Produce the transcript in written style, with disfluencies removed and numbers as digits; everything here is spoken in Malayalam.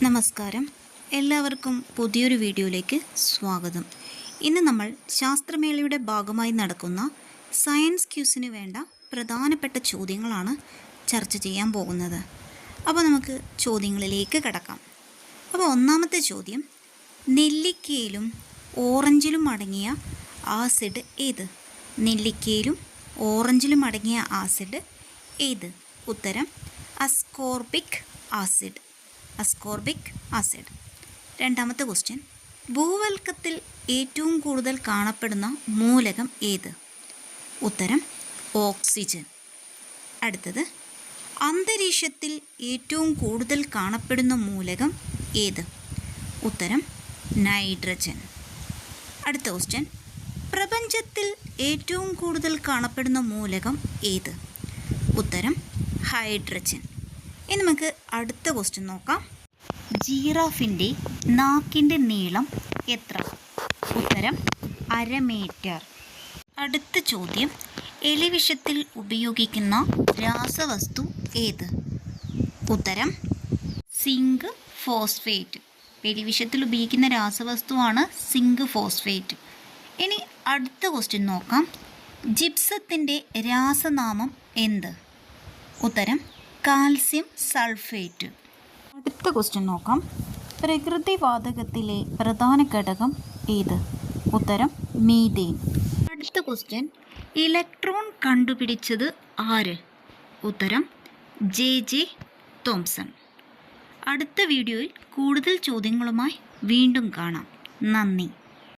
നമസ്കാരം, എല്ലാവർക്കും പുതിയൊരു വീഡിയോയിലേക്ക് സ്വാഗതം. ഇന്ന് നമ്മൾ ശാസ്ത്രമേളയുടെ ഭാഗമായി നടക്കുന്ന സയൻസ് ക്യൂസിന് വേണ്ട പ്രധാനപ്പെട്ട ചോദ്യങ്ങളാണ് ചർച്ച ചെയ്യാൻ പോകുന്നത്. അപ്പോൾ നമുക്ക് ചോദ്യങ്ങളിലേക്ക് കടക്കാം. അപ്പോൾ ഒന്നാമത്തെ ചോദ്യം, നെല്ലിക്കയിലും ഓറഞ്ചിലും അടങ്ങിയ ആസിഡ് ഏത്? നെല്ലിക്കയിലും ഓറഞ്ചിലും അടങ്ങിയ ആസിഡ് ഏത്? ഉത്തരം അസ്കോർബിക് ആസിഡ്. രണ്ടാമത്തെ ക്വസ്റ്റ്യൻ, ഭൂവൽക്കത്തിൽ ഏറ്റവും കൂടുതൽ കാണപ്പെടുന്ന മൂലകം ഏത്? ഉത്തരം ഓക്സിജൻ. അടുത്തത്, അന്തരീക്ഷത്തിൽ ഏറ്റവും കൂടുതൽ കാണപ്പെടുന്ന മൂലകം ഏത്? ഉത്തരം നൈട്രജൻ. അടുത്ത ക്വസ്റ്റ്യൻ, പ്രപഞ്ചത്തിൽ ഏറ്റവും കൂടുതൽ കാണപ്പെടുന്ന മൂലകം ഏത്? ഉത്തരം ഹൈഡ്രജൻ. ഇനി നമുക്ക് അടുത്ത ക്വസ്റ്റ്യൻ നോക്കാം. ജിറാഫിൻ്റെ നാക്കിൻ്റെ നീളം എത്ര? ഉത്തരം 1/2 മീറ്റർ. അടുത്ത ചോദ്യം, എലിവിഷത്തിൽ ഉപയോഗിക്കുന്ന രാസവസ്തു ഏത്? ഉത്തരം സിങ്ക് ഫോസ്ഫേറ്റ്. എലിവിഷത്തിൽ ഉപയോഗിക്കുന്ന രാസവസ്തുവാണ് സിങ്ക് ഫോസ്ഫേറ്റ്. ഇനി അടുത്ത ക്വസ്റ്റ്യൻ നോക്കാം. ജിപ്സത്തിൻ്റെ രാസനാമം എന്ത്? ഉത്തരം കാൽസ്യം സൾഫേറ്റ്. അടുത്ത ക്വസ്റ്റ്യൻ നോക്കാം. പ്രകൃതിവാതകത്തിലെ പ്രധാന ഘടകം ഏത്? ഉത്തരം മീഥേൻ. അടുത്ത ക്വസ്റ്റ്യൻ, ഇലക്ട്രോൺ കണ്ടുപിടിച്ചത് ആര്? ഉത്തരം ജെ തോംസൺ. അടുത്ത വീഡിയോയിൽ കൂടുതൽ ചോദ്യങ്ങളുമായി വീണ്ടും കാണാം. നന്ദി.